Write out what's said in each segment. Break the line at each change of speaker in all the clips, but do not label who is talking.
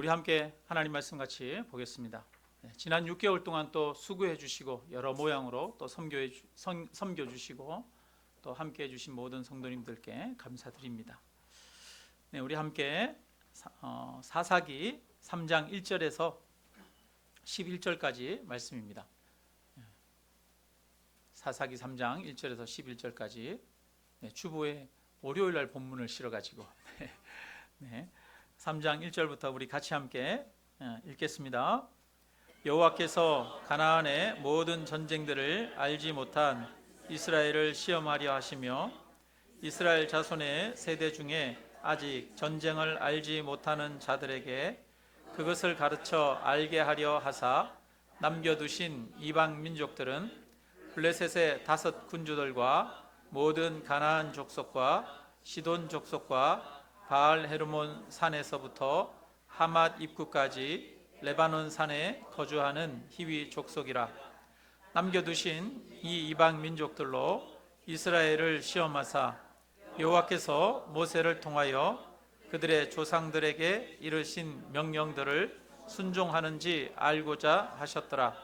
우리 함께 하나님 말씀 같이 보겠습니다. 지난 6개월 동안 또 수고해 주시고 여러 모양으로 또 섬겨 주시고 또 함께 해 주신 모든 성도님들께 감사드립니다. 우리 함께 사사기 3장 1절에서 11절까지 말씀입니다. 사사기 3장 1절에서 11절까지 주보에 월요일 날 본문을 실어 가지고 3장 1절부터 우리 같이 함께 읽겠습니다. 여호와께서 가나안의 모든 전쟁들을 알지 못한 이스라엘을 시험하려 하시며 이스라엘 자손의 세대 중에 아직 전쟁을 알지 못하는 자들에게 그것을 가르쳐 알게 하려 하사 남겨두신 이방 민족들은 블레셋의 5 군주들과 모든 가나안 족속과 시돈 족속과 바알 헤르몬 산에서부터 하맛 입구까지 레바논 산에 거주하는 히위 족속이라. 남겨두신 이 이방 민족들로 이스라엘을 시험하사 여호와께서 모세를 통하여 그들의 조상들에게 이르신 명령들을 순종하는지 알고자 하셨더라.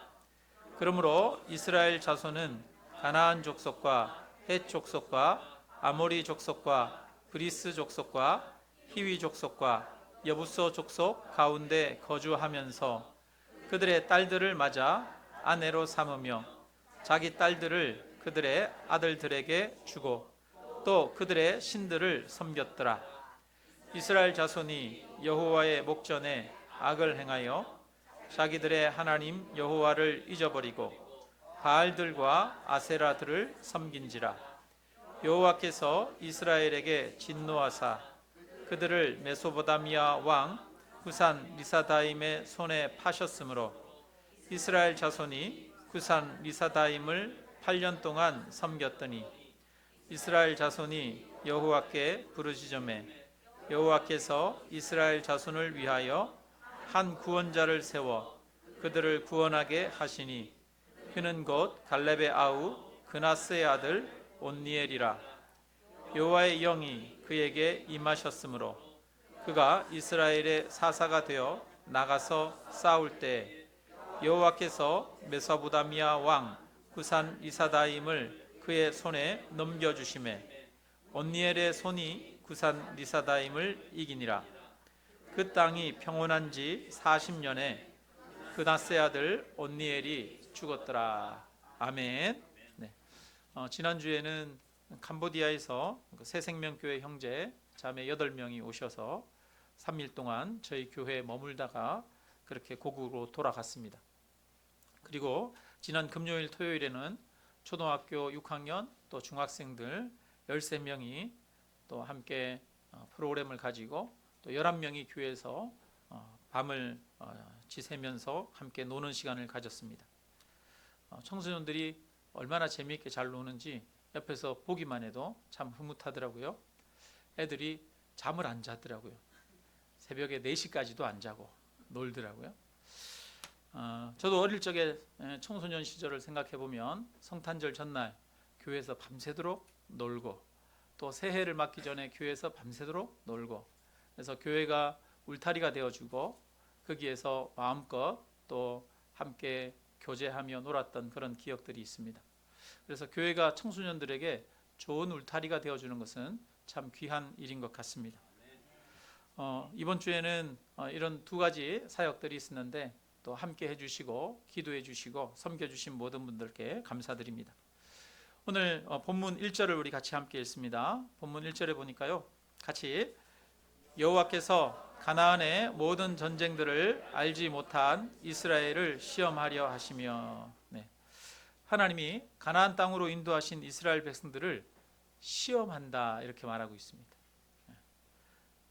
그러므로 이스라엘 자손은 가나안 족속과 헷 족속과 아모리 족속과 브리스 족속과 히위 족속과 여부소 족속 가운데 거주하면서 그들의 딸들을 맞아 아내로 삼으며 자기 딸들을 그들의 아들들에게 주고 또 그들의 신들을 섬겼더라. 이스라엘 자손이 여호와의 목전에 악을 행하여 자기들의 하나님 여호와를 잊어버리고 바알들과 아세라들을 섬긴지라. 여호와께서 이스라엘에게 진노하사 그들을 메소보다미아 왕 구산 리사다임의 손에 파셨으므로 이스라엘 자손이 구산 리사다임을 8년 동안 섬겼더니 이스라엘 자손이 여호와께 부르짖으매 여호와께서 이스라엘 자손을 위하여 한 구원자를 세워 그들을 구원하게 하시니 그는 곧 갈렙의 아우 그나스의 아들 온니엘이라. 여호와의 영이 그에게 임하셨으므로 그가 이스라엘의 사사가 되어 나가서 싸울 때 여호와께서 메소보다미아 왕 구산 리사다임을 그의 손에 넘겨주시매 온니엘의 손이 구산 리사다임을 이기니라. 그 땅이 평온한 지 40년에 그나스의 아들 온니엘이 죽었더라. 아멘. 지난주에는 캄보디아에서 새생명교회 형제 자매 8명이 오셔서 3일 동안 저희 교회에 머물다가 그렇게 고국으로 돌아갔습니다. 그리고 지난 금요일 토요일에는 초등학교 6학년 또 중학생들 13명이 또 함께 프로그램을 가지고 또 11명이 교회에서 밤을 지새면서 함께 노는 시간을 가졌습니다. 청소년들이 얼마나 재미있게 잘 노는지 옆에서 보기만 해도 참 흐뭇하더라고요. 애들이 잠을 안 자더라고요. 새벽에 4시까지도 안 자고 놀더라고요. 저도 어릴 적에 청소년 시절을 생각해 보면 성탄절 전날 교회에서 밤새도록 놀고 또 새해를 맞기 전에 교회에서 밤새도록 놀고 그래서 교회가 울타리가 되어주고 거기에서 마음껏 또 함께 교제하며 놀았던 그런 기억들이 있습니다. 그래서 교회가 청소년들에게 좋은 울타리가 되어주는 것은 참 귀한 일인 것 같습니다. 이번 주에는 이런 2가지 사역들이 있었는데 또 함께 해주시고 기도해 주시고 섬겨주신 모든 분들께 감사드립니다. 오늘 본문 1절을 우리 같이 함께 읽습니다. 본문 1절에 보니까요, 같이 여호와께서 가나안의 모든 전쟁들을 알지 못한 이스라엘을 시험하려 하시며, 하나님이 가나안 땅으로 인도하신 이스라엘 백성들을 시험한다 이렇게 말하고 있습니다.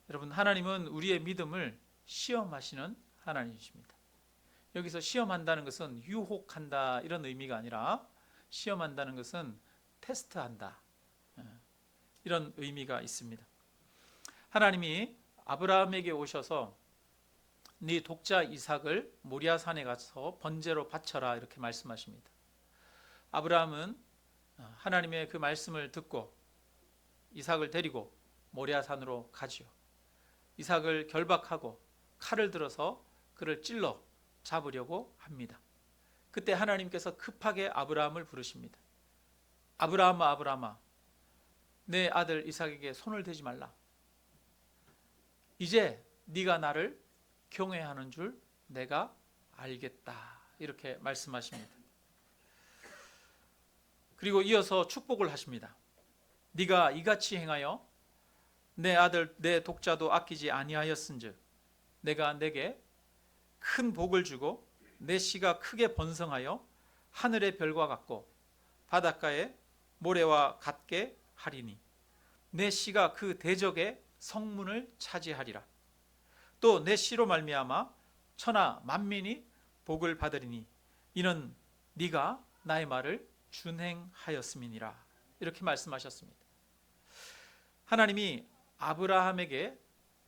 여러분, 하나님은 우리의 믿음을 시험하시는 하나님이십니다. 여기서 시험한다는 것은 유혹한다 이런 의미가 아니라 시험한다는 것은 테스트한다 이런 의미가 있습니다. 하나님이 아브라함에게 오셔서 네 독자 이삭을 모리아산에 가서 번제로 바쳐라 이렇게 말씀하십니다. 아브라함은 하나님의 그 말씀을 듣고 이삭을 데리고 모리아산으로 가지요. 이삭을 결박하고 칼을 들어서 그를 찔러 잡으려고 합니다. 그때 하나님께서 급하게 아브라함을 부르십니다. 아브라함아, 아브라함아, 내 아들 이삭에게 손을 대지 말라. 이제 네가 나를 경외하는 줄 내가 알겠다. 이렇게 말씀하십니다. 그리고 이어서 축복을 하십니다. 네가 이같이 행하여 내 아들 내 독자도 아끼지 아니하였은즉 내가 내게 큰 복을 주고 내 씨가 크게 번성하여 하늘의 별과 같고 바닷가의 모래와 같게 하리니 내 씨가 그 대적의 성문을 차지하리라. 또 내 씨로 말미암아 천하 만민이 복을 받으리니 이는 네가 나의 말을 준행하였음이니라. 이렇게 말씀하셨습니다. 하나님이 아브라함에게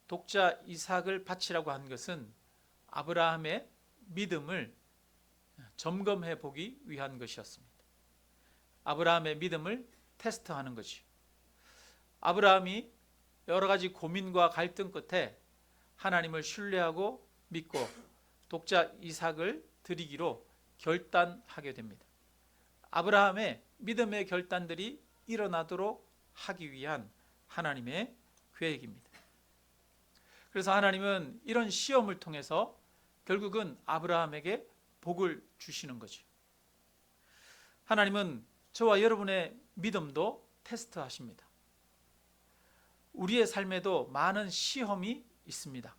독자 이삭을 바치라고 한 것은 아브라함의 믿음을 점검해 보기 위한 것이었습니다. 아브라함의 믿음을 테스트하는 것이요. 아브라함이 여러 가지 고민과 갈등 끝에 하나님을 신뢰하고 믿고 독자 이삭을 드리기로 결단하게 됩니다. 아브라함의 믿음의 결단들이 일어나도록 하기 위한 하나님의 계획입니다. 그래서 하나님은 이런 시험을 통해서 결국은 아브라함에게 복을 주시는 거죠. 하나님은 저와 여러분의 믿음도 테스트하십니다. 우리의 삶에도 많은 시험이 있습니다.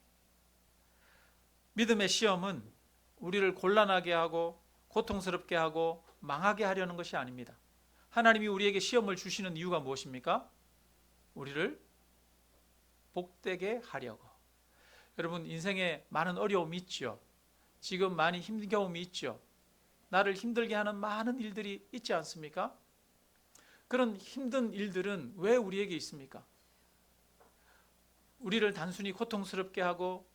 믿음의 시험은 우리를 곤란하게 하고 고통스럽게 하고 망하게 하려는 것이 아닙니다. 하나님이 우리에게 시험을 주시는 이유가 무엇입니까? 우리를 복되게 하려고. 여러분, 인생에 많은 어려움이 있죠. 지금 많이 힘든 경험이 있죠. 나를 힘들게 하는 많은 일들이 있지 않습니까? 그런 힘든 일들은 왜 우리에게 있습니까? 우리를 단순히 고통스럽게 하고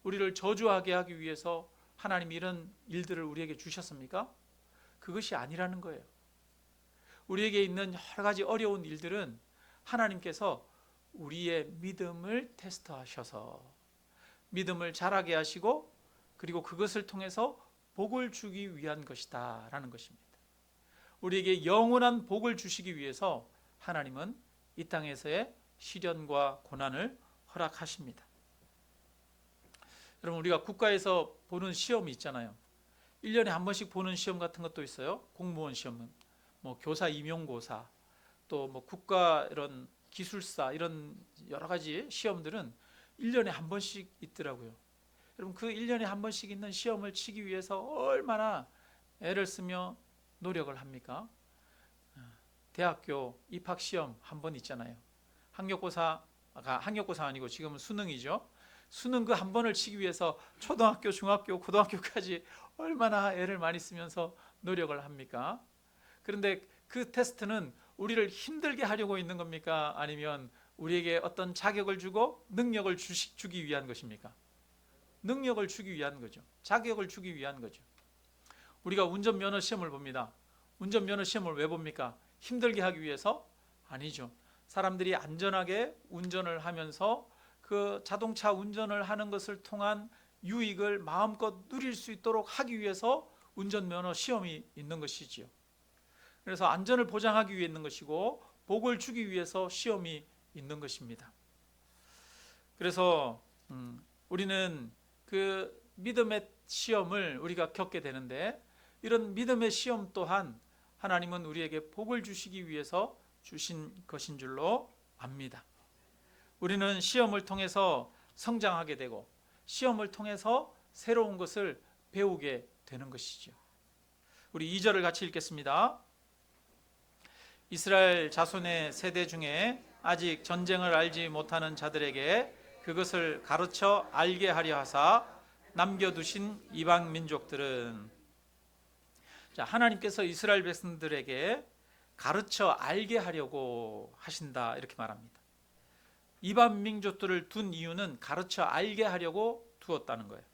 우리를 저주하게 하기 위해서 하나님이 이런 일들을 우리에게 주셨습니까? 그것이 아니라는 거예요. 우리에게 있는 여러 가지 어려운 일들은 하나님께서 우리의 믿음을 테스트하셔서 믿음을 자라게 하시고 그리고 그것을 통해서 복을 주기 위한 것이다 라는 것입니다. 우리에게 영원한 복을 주시기 위해서 하나님은 이 땅에서의 시련과 고난을 허락하십니다. 여러분, 우리가 국가에서 보는 시험이 있잖아요. 1년에 한 번씩 보는 시험 같은 것도 있어요. 공무원 시험은 뭐 교사 임용고사, 또 뭐 국가 이런 기술사, 이런 여러 가지 시험들은 1년에 한 번씩 있더라고요. 여러분, 그 1년에 한 번씩 있는 시험을 치기 위해서 얼마나 애를 쓰며 노력을 합니까? 대학교 입학 시험 한 번 있잖아요. 학력고사 아니고 지금은 수능이죠. 수능 그 한 번을 치기 위해서 초등학교, 중학교, 고등학교까지 얼마나 애를 많이 쓰면서 노력을 합니까? 그런데 그 테스트는 우리를 힘들게 하려고 있는 겁니까? 아니면 우리에게 어떤 자격을 주고 능력을 주기 위한 것입니까? 능력을 주기 위한 거죠. 자격을 주기 위한 거죠. 우리가 운전면허 시험을 봅니다. 운전면허 시험을 왜 봅니까? 힘들게 하기 위해서? 아니죠. 사람들이 안전하게 운전을 하면서 그 자동차 운전을 하는 것을 통한 유익을 마음껏 누릴 수 있도록 하기 위해서 운전면허 시험이 있는 것이지요. 그래서 안전을 보장하기 위해 있는 것이고 복을 주기 위해서 시험이 있는 것입니다. 그래서 우리는 그 믿음의 시험을 우리가 겪게 되는데 이런 믿음의 시험 또한 하나님은 우리에게 복을 주시기 위해서 주신 것인 줄로 압니다. 우리는 시험을 통해서 성장하게 되고 시험을 통해서 새로운 것을 배우게 되는 것이죠. 우리 2절을 같이 읽겠습니다. 이스라엘 자손의 세대 중에 아직 전쟁을 알지 못하는 자들에게 그것을 가르쳐 알게 하려 하사 남겨두신 이방 민족들은, 자, 하나님께서 이스라엘 백성들에게 가르쳐 알게 하려고 하신다 이렇게 말합니다. 이방 민족들을 둔 이유는 가르쳐 알게 하려고 두었다는 거예요.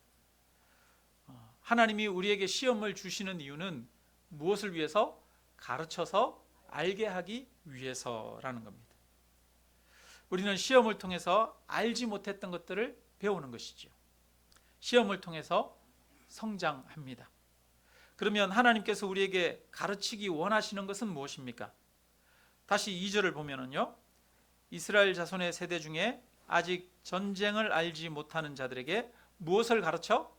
하나님이 우리에게 시험을 주시는 이유는 무엇을 위해서? 가르쳐서 알게 하기 위해서라는 겁니다. 우리는 시험을 통해서 알지 못했던 것들을 배우는 것이죠. 시험을 통해서 성장합니다. 그러면 하나님께서 우리에게 가르치기 원하시는 것은 무엇입니까? 다시 2절을 보면은요, 이스라엘 자손의 세대 중에 아직 전쟁을 알지 못하는 자들에게 무엇을 가르쳐?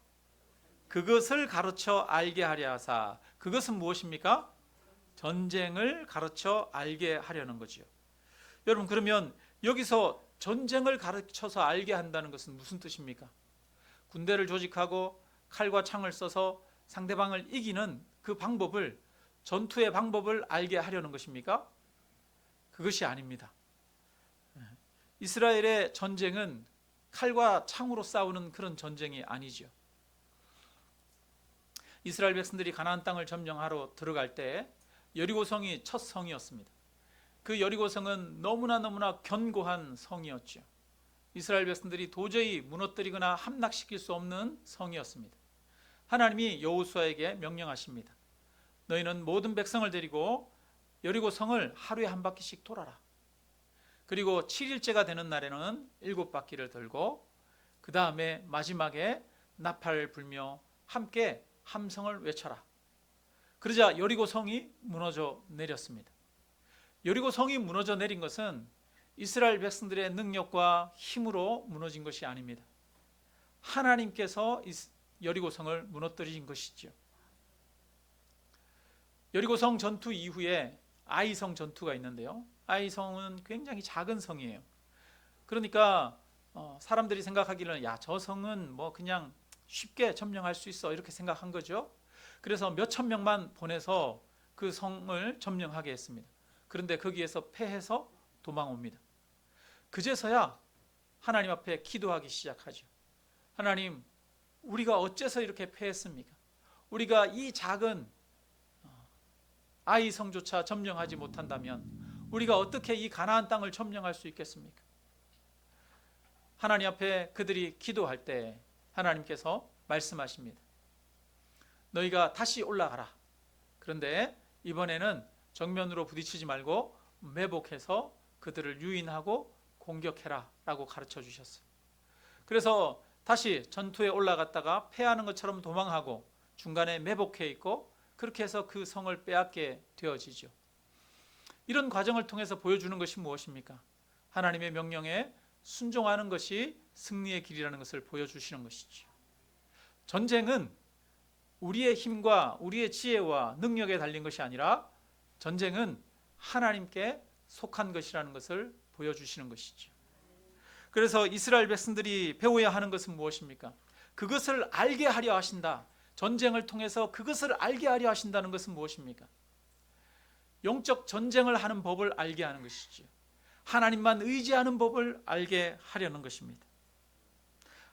그것을 가르쳐 알게 하려 하사. 그것은 무엇입니까? 전쟁을 가르쳐 알게 하려는 거지요. 여러분, 그러면 여기서 전쟁을 가르쳐서 알게 한다는 것은 무슨 뜻입니까? 군대를 조직하고 칼과 창을 써서 상대방을 이기는 그 방법을, 전투의 방법을 알게 하려는 것입니까? 그것이 아닙니다. 이스라엘의 전쟁은 칼과 창으로 싸우는 그런 전쟁이 아니죠. 이스라엘 백성들이 가나안 땅을 점령하러 들어갈 때 여리고성이 첫 성이었습니다. 그 여리고성은 너무나 견고한 성이었죠. 이스라엘 백성들이 도저히 무너뜨리거나 함락시킬 수 없는 성이었습니다. 하나님이 여호수아에게 명령하십니다. 너희는 모든 백성을 데리고 여리고성을 하루에 한 바퀴씩 돌아라. 그리고 7일째가 되는 날에는 7바퀴를 돌고 그 다음에 마지막에 나팔을 불며 함께 함성을 외쳐라. 그러자 여리고성이 무너져 내렸습니다. 여리고성이 무너져 내린 것은 이스라엘 백성들의 능력과 힘으로 무너진 것이 아닙니다. 하나님께서 여리고성을 무너뜨리신 것이죠. 여리고성 전투 이후에 아이성 전투가 있는데요, 아이성은 굉장히 작은 성이에요. 그러니까 사람들이 생각하기를 저 성은 뭐 그냥 쉽게 점령할 수 있어, 이렇게 생각한 거죠. 그래서 몇천 명만 보내서 그 성을 점령하게 했습니다. 그런데 거기에서 패해서 도망옵니다. 그제서야 하나님 앞에 기도하기 시작하죠. 하나님, 우리가 어째서 이렇게 패했습니까? 우리가 이 작은 아이 성조차 점령하지 못한다면 우리가 어떻게 이 가나안 땅을 점령할 수 있겠습니까? 하나님 앞에 그들이 기도할 때 하나님께서 말씀하십니다. 너희가 다시 올라가라. 그런데 이번에는 정면으로 부딪히지 말고 매복해서 그들을 유인하고 공격해라 라고 가르쳐 주셨어요. 그래서 다시 전투에 올라갔다가 패하는 것처럼 도망하고 중간에 매복해 있고, 그렇게 해서 그 성을 빼앗게 되어지죠. 이런 과정을 통해서 보여주는 것이 무엇입니까? 하나님의 명령에 순종하는 것이 승리의 길이라는 것을 보여주시는 것이죠. 전쟁은 우리의 힘과 우리의 지혜와 능력에 달린 것이 아니라 전쟁은 하나님께 속한 것이라는 것을 보여주시는 것이죠. 그래서 이스라엘 백성들이 배워야 하는 것은 무엇입니까? 그것을 알게 하려 하신다. 전쟁을 통해서 그것을 알게 하려 하신다는 것은 무엇입니까? 영적 전쟁을 하는 법을 알게 하는 것이죠. 하나님만 의지하는 법을 알게 하려는 것입니다.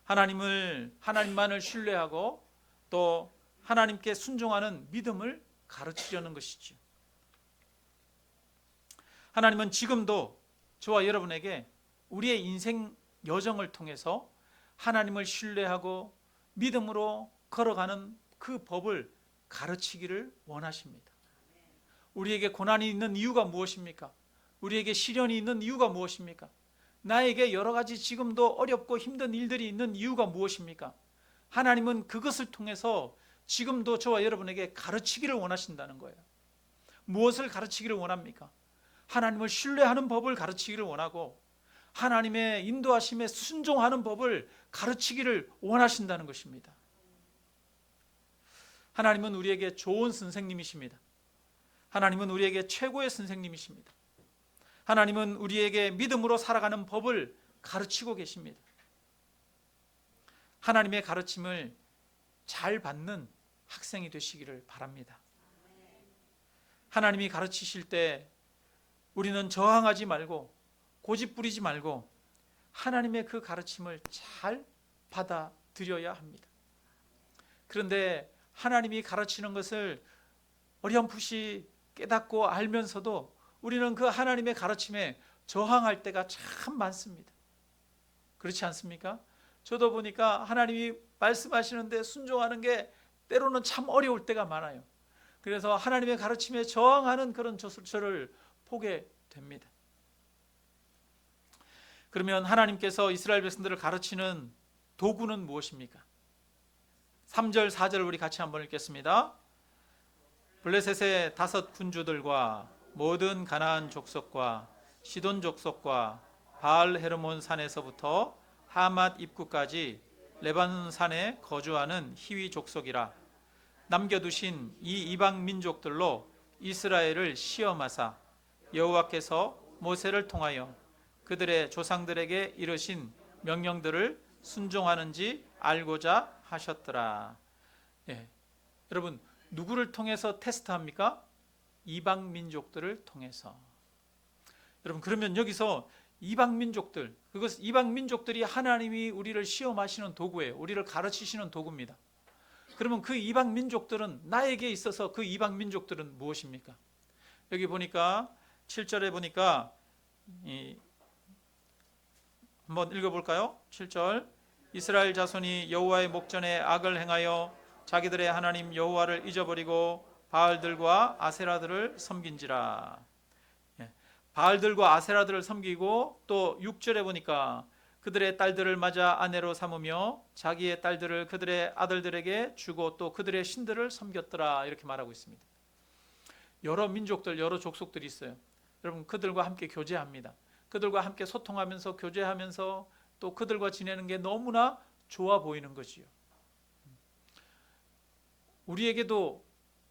하나님만을 신뢰하고 또 하나님께 순종하는 믿음을 가르치려는 것이죠. 하나님은 지금도 저와 여러분에게 우리의 인생 여정을 통해서 하나님을 신뢰하고 믿음으로 걸어가는 그 법을 가르치기를 원하십니다. 우리에게 고난이 있는 이유가 무엇입니까? 우리에게 시련이 있는 이유가 무엇입니까? 나에게 여러 가지 지금도 어렵고 힘든 일들이 있는 이유가 무엇입니까? 하나님은 그것을 통해서 지금도 저와 여러분에게 가르치기를 원하신다는 거예요. 무엇을 가르치기를 원합니까? 하나님을 신뢰하는 법을 가르치기를 원하고 하나님의 인도하심에 순종하는 법을 가르치기를 원하신다는 것입니다. 하나님은 우리에게 좋은 선생님이십니다. 하나님은 우리에게 최고의 선생님이십니다. 하나님은 우리에게 믿음으로 살아가는 법을 가르치고 계십니다. 하나님의 가르침을 잘 받는 학생이 되시기를 바랍니다. 하나님이 가르치실 때 우리는 저항하지 말고 고집 부리지 말고 하나님의 그 가르침을 잘 받아들여야 합니다. 그런데 하나님이 가르치는 것을 어렴풋이 깨닫고 알면서도 우리는 그 하나님의 가르침에 저항할 때가 참 많습니다. 그렇지 않습니까? 저도 보니까 하나님이 말씀하시는데 순종하는 게 때로는 참 어려울 때가 많아요. 그래서 하나님의 가르침에 저항하는 그런 저를 보게 됩니다. 그러면 하나님께서 이스라엘 백성들을 가르치는 도구는 무엇입니까? 3절 4절 우리 같이 한번 읽겠습니다. 블레셋의 5 군주들과 모든 가나안 족속과 시돈 족속과 바알 헤르몬 산에서부터 하맛 입구까지 레바논 산에 거주하는 히위 족속이라. 남겨두신 이 이방 민족들로 이스라엘을 시험하사 여호와께서 모세를 통하여 그들의 조상들에게 이르신 명령들을 순종하는지 알고자 하셨더라. 예. 여러분, 누구를 통해서 테스트합니까? 이방 민족들을 통해서. 여러분, 그러면 여기서 이방 민족들, 그것 이방 민족들이 하나님이 우리를 시험하시는 도구예요. 우리를 가르치시는 도구입니다. 그러면 그 이방 민족들은, 나에게 있어서 그 이방 민족들은 무엇입니까? 여기 보니까 7절에 보니까 한번 읽어볼까요? 7절. 이스라엘 자손이 여호와의 목전에 악을 행하여 자기들의 하나님 여호와를 잊어버리고 바알들과 아세라들을 섬긴지라. 바알들과 아세라들을 섬기고, 또 6절에 보니까 그들의 딸들을 맞아 아내로 삼으며 자기의 딸들을 그들의 아들들에게 주고 또 그들의 신들을 섬겼더라, 이렇게 말하고 있습니다. 여러 민족들, 여러 족속들이 있어요. 여러분, 그들과 함께 교제합니다. 그들과 함께 소통하면서 교제하면서 또 그들과 지내는 게 너무나 좋아 보이는 거지요. 우리에게도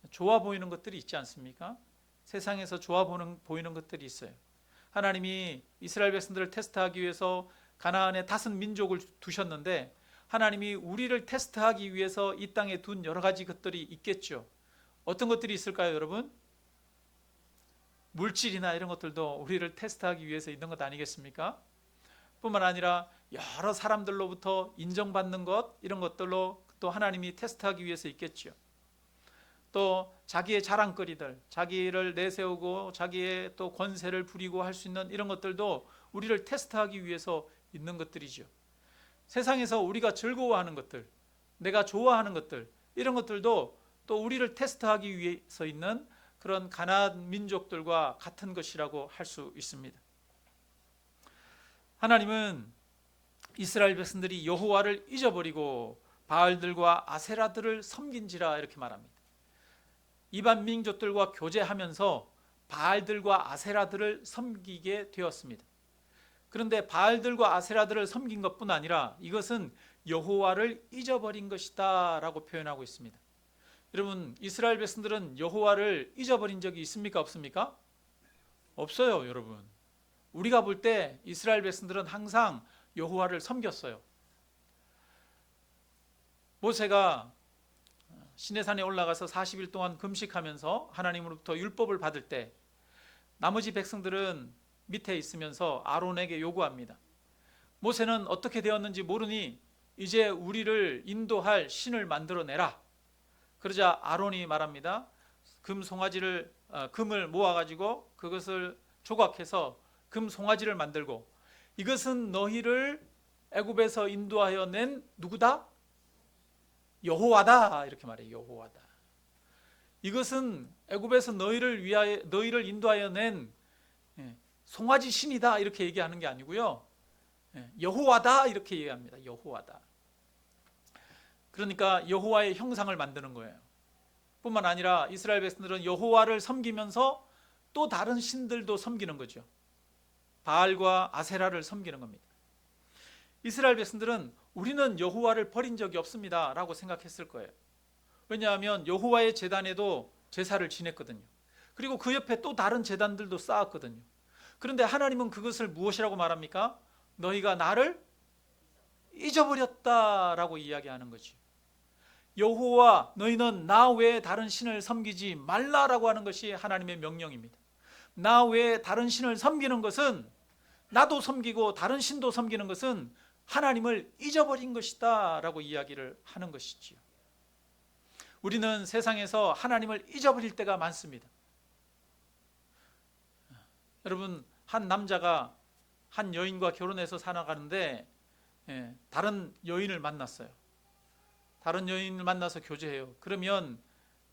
좋아 보이는 것들이 있지 않습니까? 세상에서 좋아 보이는 것들이 있어요. 하나님이 이스라엘 백성들을 테스트하기 위해서 가나안에 5 민족을 두셨는데, 하나님이 우리를 테스트하기 위해서 이 땅에 둔 여러 가지 것들이 있겠죠. 어떤 것들이 있을까요, 여러분? 물질이나 이런 것들도 우리를 테스트하기 위해서 있는 것 아니겠습니까? 뿐만 아니라 여러 사람들로부터 인정받는 것, 이런 것들로 또 하나님이 테스트하기 위해서 있겠죠. 또 자기의 자랑거리들, 자기를 내세우고 자기의 또 권세를 부리고 할 수 있는 이런 것들도 우리를 테스트하기 위해서 있는 것들이죠. 세상에서 우리가 즐거워하는 것들, 내가 좋아하는 것들, 이런 것들도 또 우리를 테스트하기 위해서 있는 그런 가나안 민족들과 같은 것이라고 할 수 있습니다. 하나님은 이스라엘 백성들이 여호와를 잊어버리고 바알들과 아세라들을 섬긴지라, 이렇게 말합니다. 이방 민족들과 교제하면서 바알들과 아세라들을 섬기게 되었습니다. 그런데 바알들과 아세라들을 섬긴 것뿐 아니라 이것은 여호와를 잊어버린 것이다 라고 표현하고 있습니다. 여러분, 이스라엘 백성들은 여호와를 잊어버린 적이 있습니까, 없습니까? 없어요, 여러분. 우리가 볼 때 이스라엘 백성들은 항상 여호와를 섬겼어요. 모세가 시내산에 올라가서 40일 동안 금식하면서 하나님으로부터 율법을 받을 때 나머지 백성들은 밑에 있으면서 아론에게 요구합니다. 모세는 어떻게 되었는지 모르니 이제 우리를 인도할 신을 만들어내라. 그러자 아론이 말합니다. 금을 모아가지고 그것을 조각해서 금 송아지를 만들고, 이것은 너희를 애굽에서 인도하여 낸 누구다? 여호와다, 이렇게 말해요. 여호와다. 이것은 애굽에서 너희를 인도하여 낸 송아지 신이다, 이렇게 얘기하는 게 아니고요. 여호와다, 이렇게 얘기합니다. 여호와다. 그러니까 여호와의 형상을 만드는 거예요. 뿐만 아니라 이스라엘 백성들은 여호와를 섬기면서 또 다른 신들도 섬기는 거죠. 바알과 아세라를 섬기는 겁니다. 이스라엘 백성들은 우리는 여호와를 버린 적이 없습니다 라고 생각했을 거예요. 왜냐하면 여호와의 제단에도 제사를 지냈거든요. 그리고 그 옆에 또 다른 제단들도 쌓았거든요. 그런데 하나님은 그것을 무엇이라고 말합니까? 너희가 나를 잊어버렸다라고 이야기하는 거죠. 여호와, 너희는 나 외에 다른 신을 섬기지 말라라고 하는 것이 하나님의 명령입니다. 나 외에 다른 신을 섬기는 것은, 나도 섬기고 다른 신도 섬기는 것은 하나님을 잊어버린 것이다 라고 이야기를 하는 것이지요. 우리는 세상에서 하나님을 잊어버릴 때가 많습니다. 여러분, 한 남자가 한 여인과 결혼해서 살아가는데 다른 여인을 만났어요. 다른 여인을 만나서 교제해요. 그러면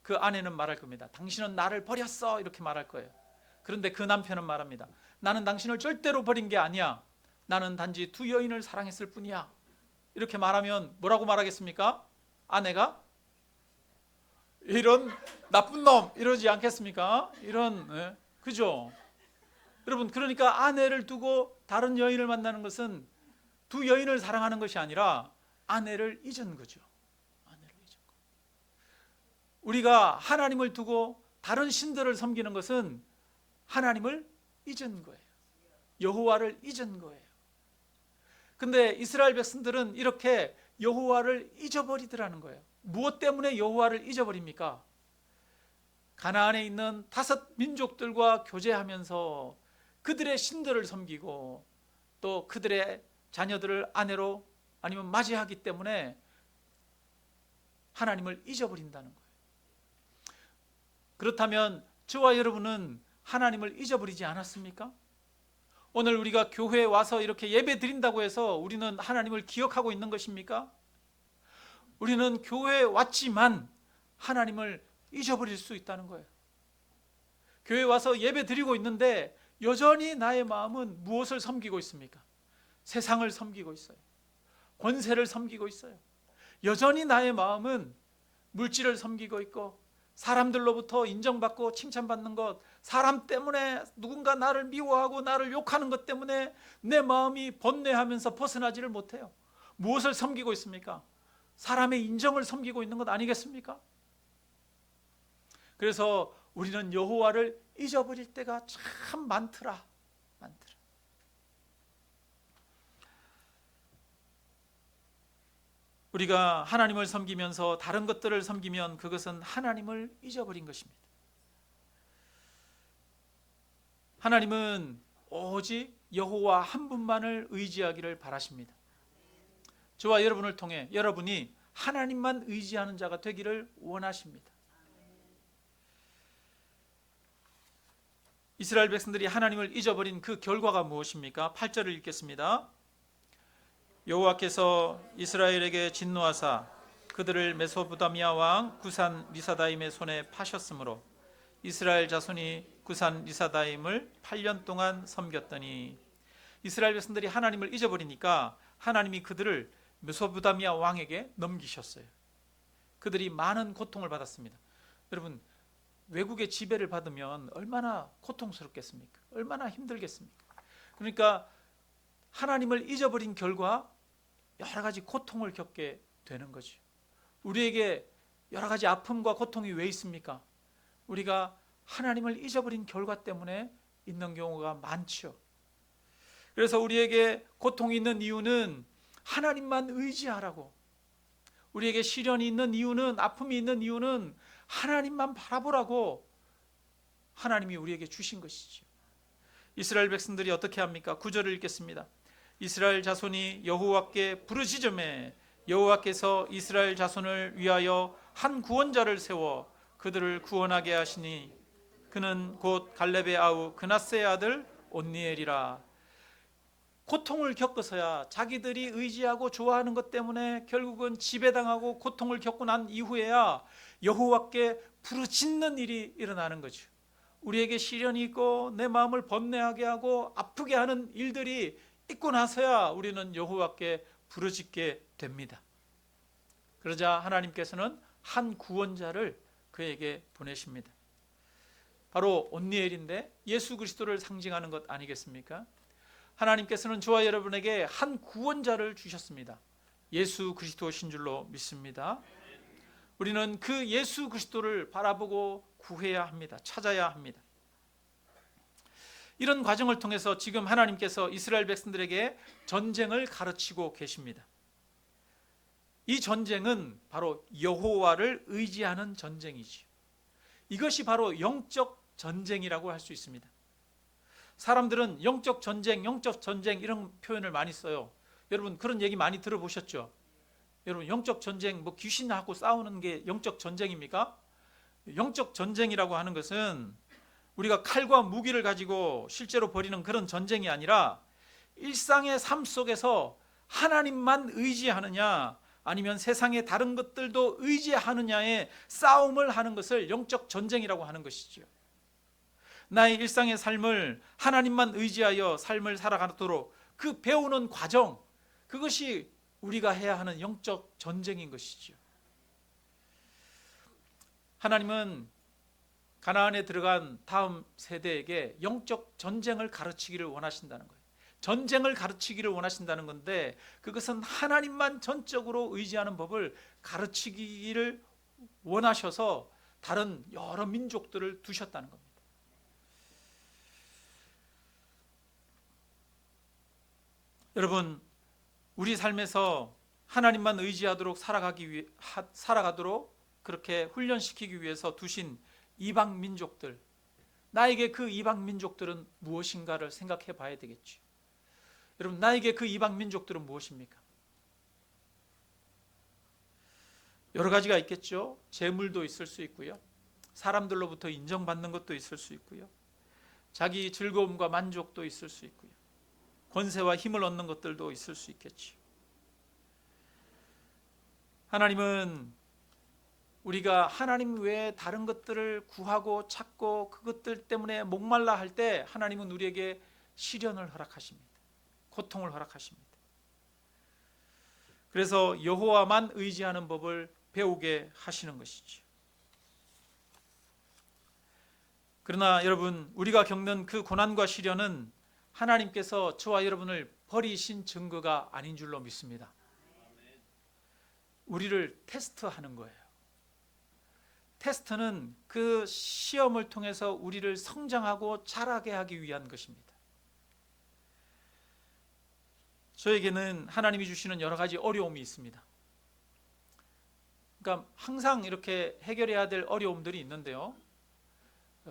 그 아내는 말할 겁니다. 당신은 나를 버렸어, 이렇게 말할 거예요. 그런데 그 남편은 말합니다. 나는 당신을 절대로 버린 게 아니야. 나는 단지 2 여인을 사랑했을 뿐이야. 이렇게 말하면 뭐라고 말하겠습니까? 아내가 이런 나쁜 놈 이러지 않겠습니까? 그죠? 여러분, 그러니까 아내를 두고 다른 여인을 만나는 것은 두 여인을 사랑하는 것이 아니라 아내를 잊은 거죠. 아내를 잊은 거. 우리가 하나님을 두고 다른 신들을 섬기는 것은 하나님을 잊은 거예요. 여호와를 잊은 거예요. 근데 이스라엘 백성들은 이렇게 여호와를 잊어버리더라는 거예요. 무엇 때문에 여호와를 잊어버립니까? 가나안에 있는 5 민족들과 교제하면서 그들의 신들을 섬기고 또 그들의 자녀들을 아내로 아니면 맞이하기 때문에 하나님을 잊어버린다는 거예요. 그렇다면 저와 여러분은 하나님을 잊어버리지 않았습니까? 오늘 우리가 교회에 와서 이렇게 예배 드린다고 해서 우리는 하나님을 기억하고 있는 것입니까? 우리는 교회에 왔지만 하나님을 잊어버릴 수 있다는 거예요. 교회에 와서 예배 드리고 있는데 여전히 나의 마음은 무엇을 섬기고 있습니까? 세상을 섬기고 있어요. 권세를 섬기고 있어요. 여전히 나의 마음은 물질을 섬기고 있고 사람들로부터 인정받고 칭찬받는 것, 사람 때문에 누군가 나를 미워하고 나를 욕하는 것 때문에 내 마음이 번뇌하면서 벗어나지를 못해요. 무엇을 섬기고 있습니까? 사람의 인정을 섬기고 있는 것 아니겠습니까? 그래서 우리는 여호와를 잊어버릴 때가 참 많더라. 우리가 하나님을 섬기면서 다른 것들을 섬기면 그것은 하나님을 잊어버린 것입니다. 하나님은 오직 여호와 한 분만을 의지하기를 바라십니다. 저와 여러분을 통해 여러분이 하나님만 의지하는 자가 되기를 원하십니다. 이스라엘 백성들이 하나님을 잊어버린 그 결과가 무엇입니까? 8절을 읽겠습니다. 여호와께서 이스라엘에게 진노하사 그들을 메소포타미아 왕 구산 리사다임의 손에 파셨으므로 이스라엘 자손이 구산 리사다임을 8년 동안 섬겼더니, 이스라엘 백성들이 하나님을 잊어버리니까 하나님이 그들을 메소포타미아 왕에게 넘기셨어요. 그들이 많은 고통을 받았습니다. 여러분, 외국의 지배를 받으면 얼마나 고통스럽겠습니까? 얼마나 힘들겠습니까? 그러니까 하나님을 잊어버린 결과 여러 가지 고통을 겪게 되는 거죠. 우리에게 여러 가지 아픔과 고통이 왜 있습니까? 우리가 하나님을 잊어버린 결과 때문에 있는 경우가 많죠. 그래서 우리에게 고통이 있는 이유는 하나님만 의지하라고, 우리에게 시련이 있는 이유는, 아픔이 있는 이유는 하나님만 바라보라고 하나님이 우리에게 주신 것이죠. 이스라엘 백성들이 어떻게 합니까? 9절을 읽겠습니다. 이스라엘 자손이 여호와께 부르짖으매 여호와께서 이스라엘 자손을 위하여 한 구원자를 세워 그들을 구원하게 하시니 그는 곧 갈렙의 아우 그나스의 아들 온니엘이라. 고통을 겪어서야, 자기들이 의지하고 좋아하는 것 때문에 결국은 지배당하고 고통을 겪고 난 이후에야 여호와께 부르짖는 일이 일어나는 거죠. 우리에게 시련이 있고 내 마음을 번뇌하게 하고 아프게 하는 일들이 있고 나서야 우리는 여호와께 부르짖게 됩니다. 그러자 하나님께서는 한 구원자를 그에게 보내십니다. 바로 온니엘인데 예수 그리스도를 상징하는 것 아니겠습니까? 하나님께서는 저와 여러분에게 한 구원자를 주셨습니다. 예수 그리스도신 줄로 믿습니다. 우리는 그 예수 그리스도를 바라보고 구해야 합니다. 찾아야 합니다. 이런 과정을 통해서 지금 하나님께서 이스라엘 백성들에게 전쟁을 가르치고 계십니다. 이 전쟁은 바로 여호와를 의지하는 전쟁이지요. 이것이 바로 영적 전쟁이라고 할 수 있습니다. 사람들은 영적 전쟁 이런 표현을 많이 써요. 여러분, 그런 얘기 많이 들어보셨죠? 여러분, 영적 전쟁, 뭐 귀신하고 싸우는 게 영적 전쟁입니까? 영적 전쟁이라고 하는 것은 우리가 칼과 무기를 가지고 실제로 벌이는 그런 전쟁이 아니라 일상의 삶 속에서 하나님만 의지하느냐 아니면 세상의 다른 것들도 의지하느냐의 싸움을 하는 것을 영적 전쟁이라고 하는 것이죠. 나의 일상의 삶을 하나님만 의지하여 삶을 살아가도록 그 배우는 과정, 그것이 우리가 해야 하는 영적 전쟁인 것이죠. 하나님은 가나안에 들어간 다음 세대에게 영적 전쟁을 가르치기를 원하신다는 거예요. 전쟁을 가르치기를 원하신다는 건데, 그것은 하나님만 전적으로 의지하는 법을 가르치기를 원하셔서 다른 여러 민족들을 두셨다는 겁니다. 여러분, 우리 삶에서 하나님만 의지하도록 살아가도록 그렇게 훈련시키기 위해서 두신 이방 민족들, 나에게 그 이방 민족들은 무엇인가를 생각해 봐야 되겠죠. 여러분, 나에게 그 이방 민족들은 무엇입니까? 여러 가지가 있겠죠. 재물도 있을 수 있고요, 사람들로부터 인정받는 것도 있을 수 있고요, 자기 즐거움과 만족도 있을 수 있고요, 권세와 힘을 얻는 것들도 있을 수 있겠죠. 하나님은 우리가 하나님 외에 다른 것들을 구하고 찾고 그것들 때문에 목말라 할 때 하나님은 우리에게 시련을 허락하십니다. 고통을 허락하십니다. 그래서 여호와만 의지하는 법을 배우게 하시는 것이죠. 그러나 여러분, 우리가 겪는 그 고난과 시련은 하나님께서 저와 여러분을 버리신 증거가 아닌 줄로 믿습니다. 우리를 테스트하는 거예요. 테스트는 그 시험을 통해서 우리를 성장하고 자라게 하기 위한 것입니다. 저에게는 하나님이 주시는 여러 가지 어려움이 있습니다. 그러니까 항상 이렇게 해결해야 될 어려움들이 있는데요,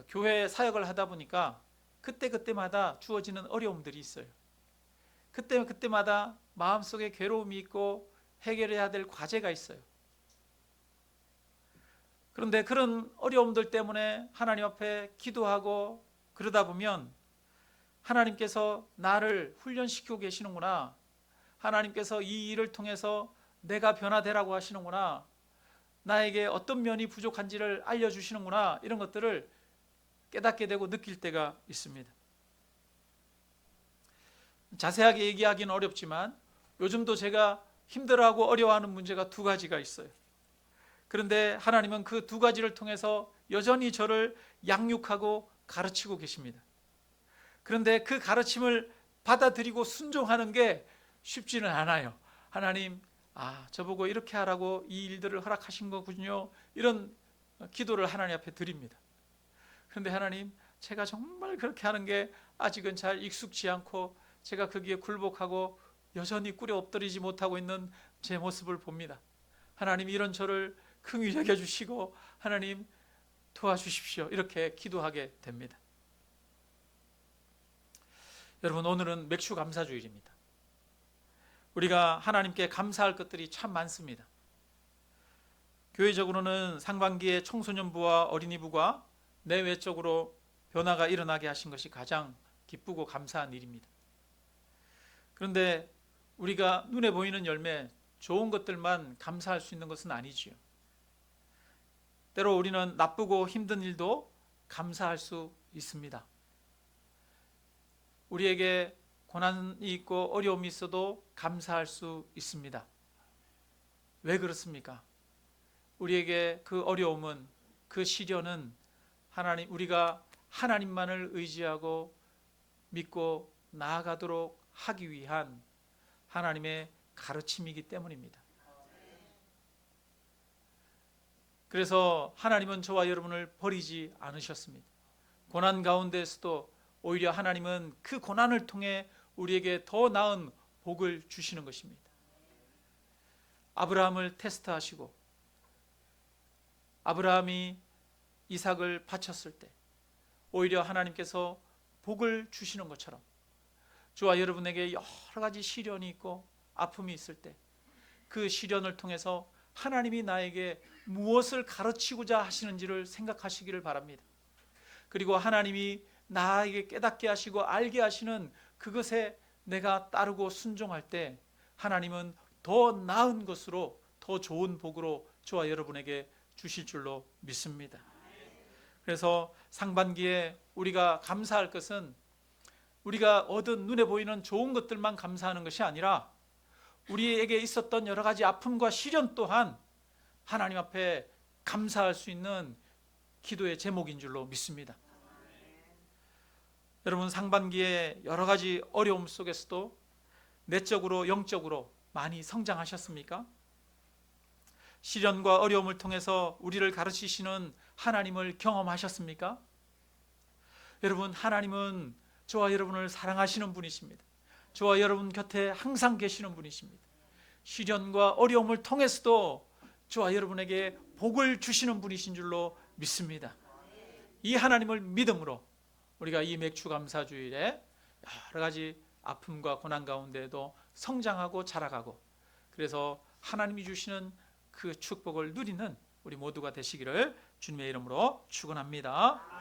교회 사역을 하다 보니까 그때마다 주어지는 어려움들이 있어요. 그때마다 마음속에 괴로움이 있고 해결해야 될 과제가 있어요. 그런데 그런 어려움들 때문에 하나님 앞에 기도하고 그러다 보면 하나님께서 나를 훈련시키고 계시는구나, 하나님께서 이 일을 통해서 내가 변화되라고 하시는구나, 나에게 어떤 면이 부족한지를 알려주시는구나, 이런 것들을 깨닫게 되고 느낄 때가 있습니다. 자세하게 얘기하기는 어렵지만 요즘도 제가 힘들어하고 어려워하는 문제가 두 가지가 있어요. 그런데 하나님은 그 두 가지를 통해서 여전히 저를 양육하고 가르치고 계십니다. 그런데 그 가르침을 받아들이고 순종하는 게 쉽지는 않아요. 하나님, 저보고 이렇게 하라고 이 일들을 허락하신 거군요, 이런 기도를 하나님 앞에 드립니다. 그런데 하나님, 제가 정말 그렇게 하는 게 아직은 잘 익숙지 않고 제가 거기에 굴복하고 여전히 꿇어 엎드리지 못하고 있는 제 모습을 봅니다. 하나님, 이런 저를 긍휼히 여겨주시고 하나님 도와주십시오, 이렇게 기도하게 됩니다. 여러분, 오늘은 맥주감사주일입니다. 우리가 하나님께 감사할 것들이 참 많습니다. 교회적으로는 상반기에 청소년부와 어린이부가 내외적으로 변화가 일어나게 하신 것이 가장 기쁘고 감사한 일입니다. 그런데 우리가 눈에 보이는 열매, 좋은 것들만 감사할 수 있는 것은 아니지요. 때로 우리는 나쁘고 힘든 일도 감사할 수 있습니다. 우리에게 고난이 있고 어려움이 있어도 감사할 수 있습니다. 왜 그렇습니까? 우리에게 그 어려움은, 그 시련은 우리가 하나님만을 의지하고 믿고 나아가도록 하기 위한 하나님의 가르침이기 때문입니다. 그래서 하나님은 저와 여러분을 버리지 않으셨습니다. 고난 가운데서도 오히려 하나님은 그 고난을 통해 우리에게 더 나은 복을 주시는 것입니다. 아브라함을 테스트하시고 아브라함이 이삭을 바쳤을 때 오히려 하나님께서 복을 주시는 것처럼 저와 여러분에게 여러 가지 시련이 있고 아픔이 있을 때 그 시련을 통해서 하나님이 나에게 무엇을 가르치고자 하시는지를 생각하시기를 바랍니다. 그리고 하나님이 나에게 깨닫게 하시고 알게 하시는 그것에 내가 따르고 순종할 때 하나님은 더 나은 것으로, 더 좋은 복으로 저와 여러분에게 주실 줄로 믿습니다. 그래서 상반기에 우리가 감사할 것은 우리가 얻은 눈에 보이는 좋은 것들만 감사하는 것이 아니라 우리에게 있었던 여러 가지 아픔과 시련 또한 하나님 앞에 감사할 수 있는 기도의 제목인 줄로 믿습니다. 여러분, 상반기에 여러 가지 어려움 속에서도 내적으로 영적으로 많이 성장하셨습니까? 시련과 어려움을 통해서 우리를 가르치시는 하나님을 경험하셨습니까? 여러분, 하나님은 저와 여러분을 사랑하시는 분이십니다. 저와 여러분 곁에 항상 계시는 분이십니다. 시련과 어려움을 통해서도 저와 여러분에게 복을 주시는 분이신 줄로 믿습니다. 이 하나님을 믿음으로 우리가 이 맥주감사주일에 여러 가지 아픔과 고난 가운데에도 성장하고 자라가고, 그래서 하나님이 주시는 그 축복을 누리는 우리 모두가 되시기를 주님의 이름으로 축원합니다.